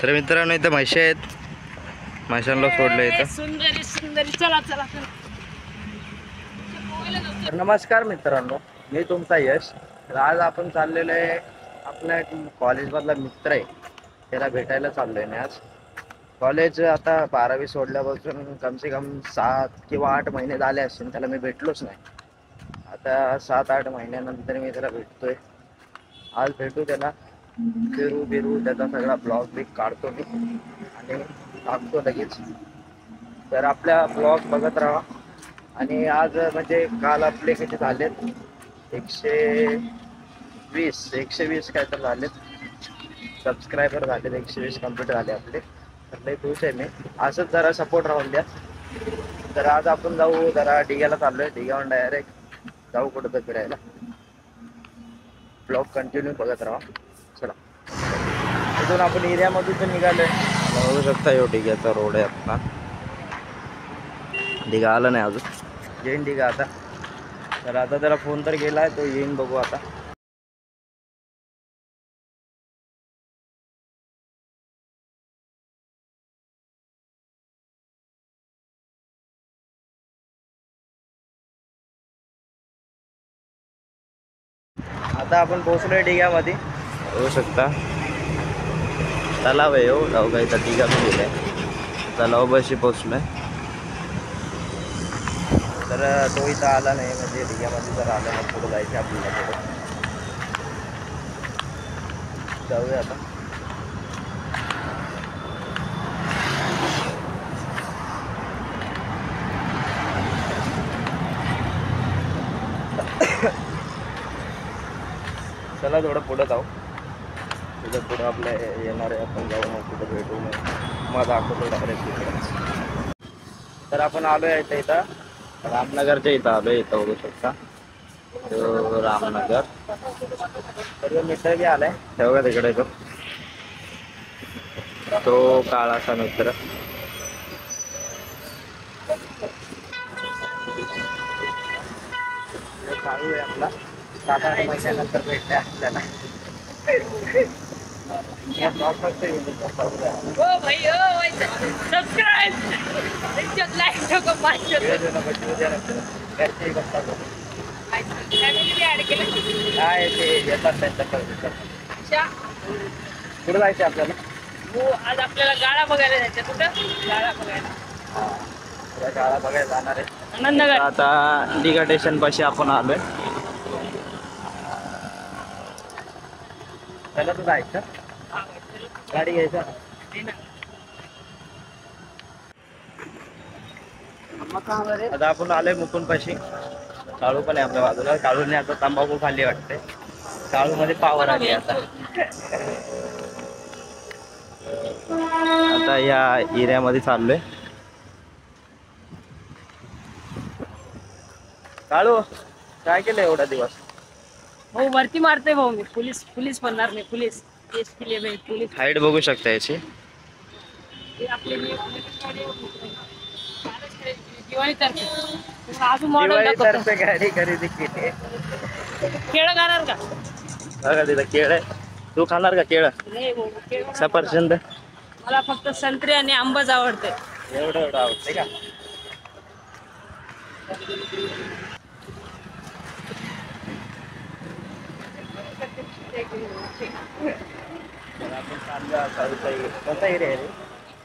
तर मित्रांनो इथं म्हशी आहेत, म्हशांना सोडलं इथं. सुंदरी सुंदरी चला चला चला. नमस्कार मित्रांनो, मी तुमचा यश. तर आज आपण चाललेलो आहे, आपला कॉलेजमधला मित्र आहे त्याला भेटायला चाललोय मी आज. कॉलेज आता 12वी सोडल्यापासून कमसे कम 7 किंवा 8 महिने झाले असतील त्याला मी भेटलोच नाही. आता 7-8 महिन्यानंतर मी त्याला भेटतोय. आज भेटू त्याला, फिरू बिरू, त्याचा सगळा ब्लॉग बिग काढतो मी आणि टाकतो लगेच. तर आपल्या ब्लॉग बघत राहा. आणि आज म्हणजे काल आपले किती झालेत, 120 काय तर झालेत सबस्क्रायबर, झालेत 120 कंप्लीट झाले आपले. तर लई खुश आहे मी, असंच जरा सपोर्ट राहून द्या. तर आज आपण जाऊ जरा डिग्याला चाललोय, डिग्याहून डायरेक्ट जाऊ कुठं तर फिरायला. ब्लॉग कंटिन्यू बघत राहा. चला, इथून आपण एरियामधून तर निघालोय. बघू शकता यो डिग्याचा रोड आहे आपला. डिगा आला नाही अजून, येईन डिगा आता. तर आता त्याला फोन तर गेलाय, तो येईन, बघू आता. आता आपण पोहोचलोय डिग्यामध्ये, होऊ शकता तलाव आहे हो, जाऊ काही तर डिगा पण गेलाय, तलाव बशी पोहोचलोय. तर तो इथं आला नाही, म्हणजे डिग्यामध्ये जर आला नाही पुढं जायचं आपल्याला. पुढं जाऊया आता. चला थोडं पुढं जाऊ, तिथं पुढं आपल्या येणार आहे, आपण जाऊ मग कुठं भेटू, मग दाखवतो डायरेक्ट तिकडे. तर आपण आलो आहे इथं रामनगरच्या इथं आलो आहे, इथं बघू शकता तो रामनगर. तर मित्र बी आलाय, तेव्हा तिकडे तो काळाचा मित्र. चालू आहे आपला, 7-8 महिन्यानंतर भेटले आपल्याला. ओ भाई सबस्क्राइब, लाईक ठोको, फॅमिली ऍड केलं काय ते येतात त्यांच्या पुढे जायचं आपल्याला. हो, आज आपल्याला गाळा बघायला जायचं. कुठं गाळा बघायला? गाळा बघायला जाणार आहे आनंदनगर. आता डिगा स्टेशन पाशी आपण आलोय. त्याला तू जायचं, गाडी घ्यायचं. आता आपण आलोय मुकुंद पाशी. काळू पण आहे आपल्या बाजूला. काळूने आता तंबाखू खाल्ली वाटते. काळू मध्ये पावर आली आता. आता या एरियामध्ये चाललोय. काळू काय केलं एवढा दिवस? हो, वरती मारते भाऊ मी. पोलीस बनणार नाही. पोलीस केस केले भाई. पोलीस हाईट बघू शकता याची. आपले दिवाळीतर्फे अजून मॉडेल दिवाळीतर्फे गाडी खरेदी केली. केळं खाणार का? बघा तिथं केळ आहे. तू खाणार का केळ? नाही भाऊ, केळं सफरचंद? मला फक्त संत्री आणि आंबाच आवडते. एवढं आवडते का? आपण चाललो कोणता एरिया आहे रे?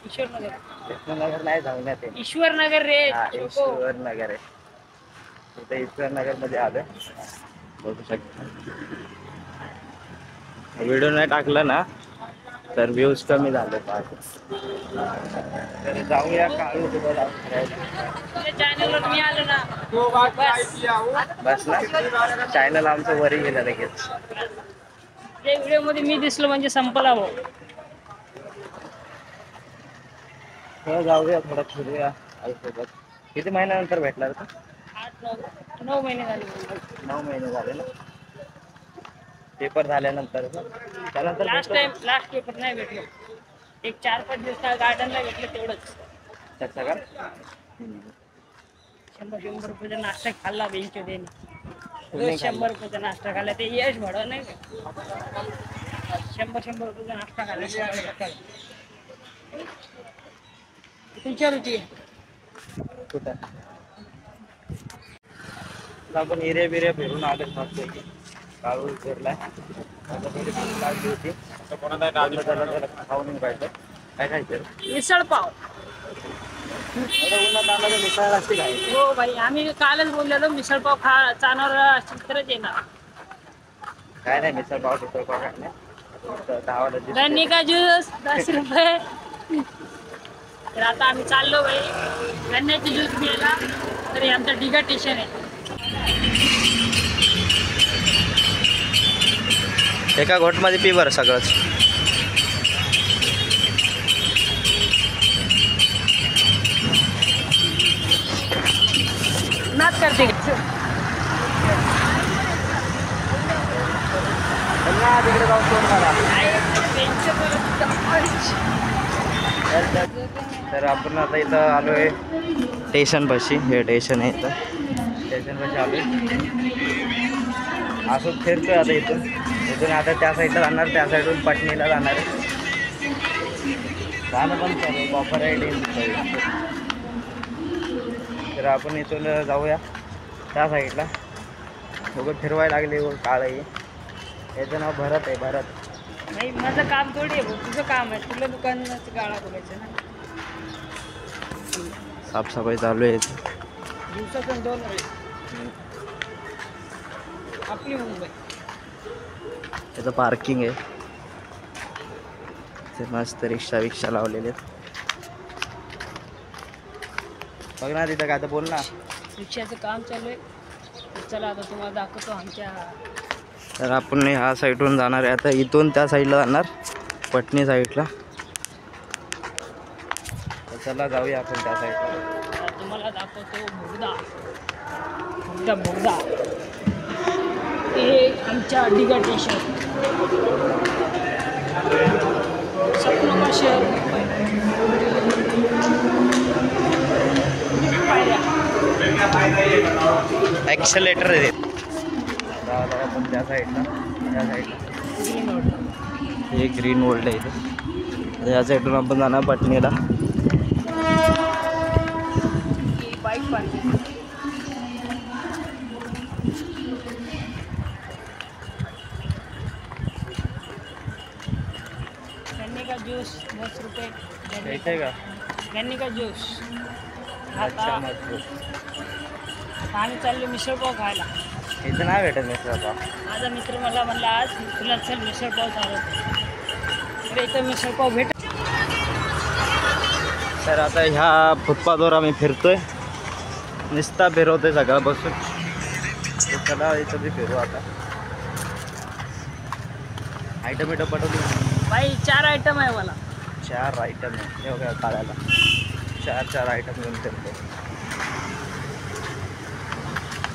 ईश्वरनगर. कृष्णनगर नाही, जाऊन ईश्वरनगर रे. ईश्वर नगर आहे. तिथे ईश्वर नगर मध्ये आलोय, बघू शकता. व्हिडिओ नाही टाकला ना तर व्ह्यूज कमी झाले. तर जाऊया काळू तुला चॅनलवर मी आलो ना, बस ना. चॅनल आमचं वरी गेलं लगेच. त्या व्हिडिओ मध्ये मी दिसलो म्हणजे संपला भाऊ. हो, जाऊया थोडं फिरूया आईसोबत. किती महिन्यानंतर भेटला रे? 8-9 महिने झाले. 9 महिने झाले ना. पेपर झाल्यानंतर त्यानंतर लास्ट पेपर नाही भेटलो. एक 4-5 दिवस गार्डनला भेटलं तेवढंच. त्याचा का 100 रुपयाचा नाश्ता खाल्ला बेंचो देणे. 100 रुपयाचा नाश्ता खाल्ला, ते यश भडव नाही का? 100 रुपयाचा नाश्ता खाल्ला. तुमच्या रुची कुठं आपण एरिया बिरिया फिरून आले मस्त काळू फिरलाय आता थोडी भूक लागली होती बोललं त्याला खाऊन पाहिजे काय खायचं मिसळ पाव. उन्हात आला मिसळ लागते काय हो भाई, आम्ही कालच बोललेलो मिसळ पाव चालणार असेल तरच येणार. काय नाही मिसळ पाव काय नाही 10 वाला गन्ने का ज्यूस 10 रुपये. तर आता आम्ही चाललो भाई गन्न्याची ज्यूस प्यायला. तर हे आमचं डिगा स्टेशन आहे. एका घोटमध्ये पी बरं सगळंच. नाच करते तिकडे जाऊन सोड मला. तर आपण आता इथं आलो आहे स्टेशनपाशी. हे स्टेशन आहे इथं स्टेशनपाशी आलो आहे. असंच फिरतोय आता इथून आता त्या साईडला जाणार त्या साईडून पटणीला जाणार जाणं पण चालू वापर आहे. तर आपण इथून जाऊया त्या साईडला. दोघं फिरवायला लागले काळ आहे. याचं नाव भरत आहे भरत. भाई माझं काम थोडी आहे भाऊ, तुझं काम आहे. तुला दुकानाची गाळा बोलायचं ना. साफसफाई चालू आहे दिवसातून 2 वेळेस आपली मुंबई. त्याचं पार्किंग आहे. ते मस्त रिक्षा लावलेले आहेत. बघ ना तिथं काय तर बोल ना. रिक्षाचं काम चालू आहे. चला आता तुम्हाला दाखवतो आमच्या. तर आपण ह्या साईडून जाणार आहे आता. इथून त्या साईडला जाणार पटणी साईडला. तर चला जाऊया आपण त्या साईडला. तुम्हाला दाखवतो बोगदा. हे आमच्या डिगा स्टेशन. सपनों का शहर मुंबई. ॲक्सेलेटर आहे आपण त्या साईडला. हे ग्रीन वर्ल्ड आहे इथं. या साईडून आपण जाणार पटणीला. बाईक पण गन्ने का ज्यूस 10 रुपये. घ्यायचं आहे का गन्ने का ज्यूस. अच्छा आता मस्त. आम्ही चाललो मिसळ पाव खायला. इथं नाही भेटत मिसळ पाव. माझा मित्र मला म्हणला आज तुला चल मिसळ पाव चालवतो. तर इथं मिसळ पाव भेट. तर आता ह्या फुटपाथवर आम्ही फिरतोय. नुसता फिरवतोय सकाळपासून. तर चला इथं बी फिरू आता. आयटम पटवली भाई 4 आयटम आहे मला. 4 आयटम आहे हे बघा काढायला. 4 आयटम घेऊन फिरतो.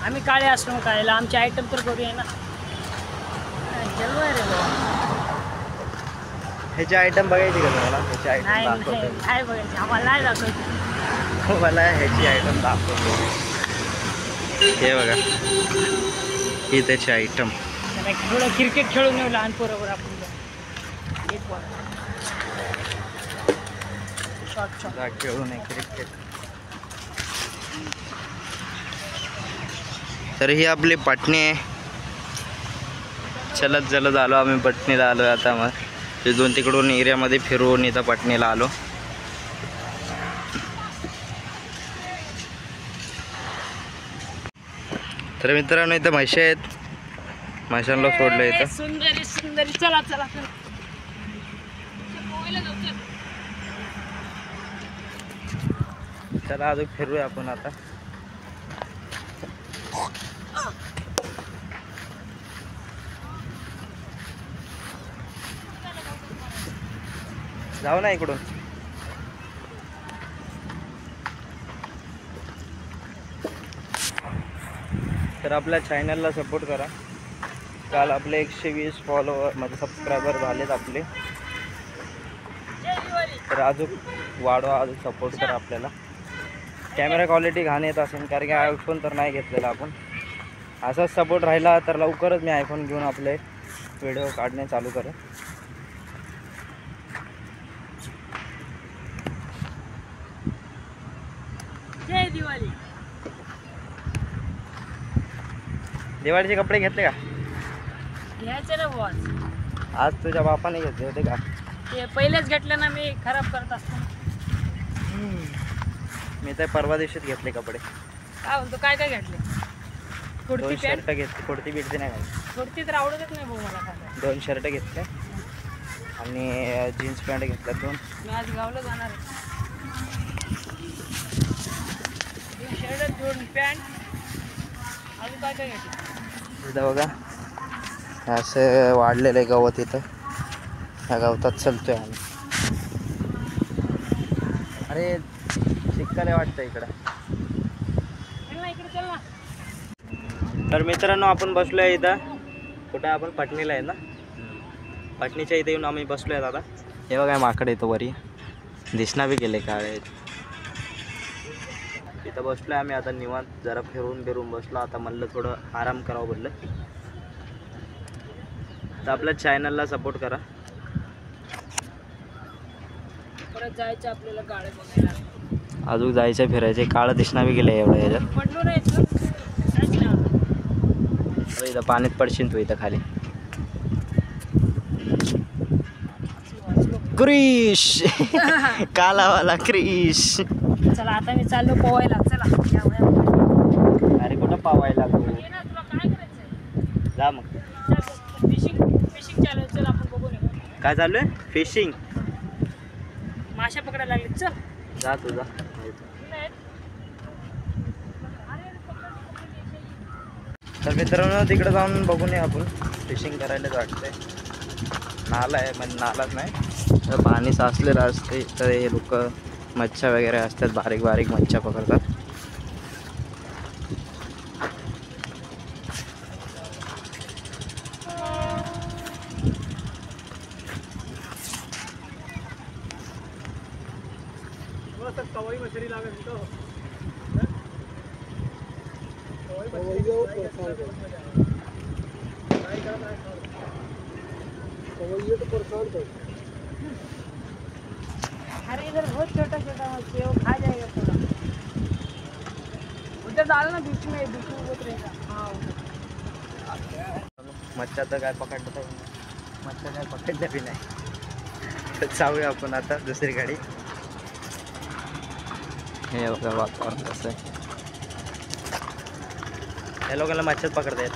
आम्ही काळे असलो खायला. आमचे आयटम तर करूया ना. जलवा आहे रे बाबा. ह्याचे आयटम बघायची का तुम्हाला? ह्याचे आयटम नाही दाखवतो. काय बघायचं आम्हाला नाही दाखवायचं. मला ह्याची आयटम दाखवतो. हे बघा ही त्याची आयटम. थोडं क्रिकेट खेळून येऊ लहान पोरावर आपण. एक बॉल शॉट खेळू नये क्रिकेट. तर ही आपली पटणी आहे. चलत आलो आम्ही पटणीला आलो. आता मग तिथून तिकडून एरियामध्ये फिरून इथं पटणीला आलो. तर मित्रांनो इथं म्हशी आहेत. म्हशांना सोडलं इथं. सुंदरी चला. चला अजून फिरूया आपण आता. जाऊ ना इकडून. तर आपल्या चॅनलला सपोर्ट करा. काल आपले 120 फॉलोवर म्हणजे सबस्क्रायबर झालेत आपले. तर अजून वाढवा, अजून सपोर्ट करा आपल्याला. कॅमेरा क्वालिटी घाण येत असेल कारण की आयफोन तर नाही घेतलेला आपण. असाच सपोर्ट राहिला तर लवकरच मी आयफोन घेऊन आपले व्हिडिओ काढणे चालू करेन. दिवाळीचे कपडे घेतले का? घ्यायचे ना बॉस. आज तुझ्या बापाने घेतले होते का? ते पहिलेच घेतले ना मी, खराब करत असतो. मी तर परवा दिवशीच घेतले कपडे. काय म्हणतो, काय काय घेतले? कुर्ती 2 पॅन्ट. शर्ट घेतले, कुर्ती बिडती नाही घातली. कुर्ती तर आवडतच नाही भाऊ मला काय. 2 शर्ट घेतले आणि जीन्स पॅन्ट घेतल्या 2. मी आज गावला जाणार आहे. 2 शर्ट 2 पॅन्ट. अजून काय काय घेतलं? इथं बघा असं वाढलेलं आहे गवत इथं. ह्या गवतात चलतोय आम्ही. अरे चिक्कल वाटतं इकडं. चल ना इकडे, चल ना. तर मित्रांनो आपण बसलो आहे इथं. कुठं आपण पटणीला आहे ना, पटणीच्या इथे येऊन आम्ही बसलो आहेत आता. हे बघा माकड येतो वरी, दिसना बी गेले काळे. इथं बसलो आहे आम्ही आता निवांत. जरा फिरून बिरून बसलो आता. म्हणलं थोडं आराम करावं बोललं. तर आपल्या चॅनलला सपोर्ट करा. परत जायचं आपल्याला गाळे बघायला. अजून जायचं फिरायचे. काळं दिसना बी गेलं एवढं याच्यात. पडलो नाही इथं. काहीच नाही आता. इथं पाण्यात पडशील तू इथं खाली. क्रिश कालावाला क्रिश. चला आता मी चाललो पोवायला. चला या वया. अरे कुठं पावायला लागलो. ये ना, तुला काय करायचंय? जा मग. फिशिंग चालू आहे. चल आपण बघून येऊ. काय चालू आहे? फिशिंग. माशा पकडायला लागले. चल. जा तू जा. तर मित्रांनो तिकडे जाऊन बघून ये आपण. फिशिंग करायलाच वाटतंय. नाला आहे म्हणजे नालाच नाही, तर पाणी साचलेलं असते. तर हे लोक मच्छा वगैरे असतात, बारीक बारीक मच्छा पकडतात. अरे इधर बहुत छोटा छोटा मछली है, वो खा जाएगा पूरा. उधर डालो ना, बीच में बहुत रहेगा. हाँ मच्छा तर काय पकडलं तर मच्छा काय पकडल्या बी नाही. तर जाऊया आपण आता दुसरी गाडी. हे बघा वातावरण कसं आहे. या लोकांना मच्छाच पकडता येत नाही.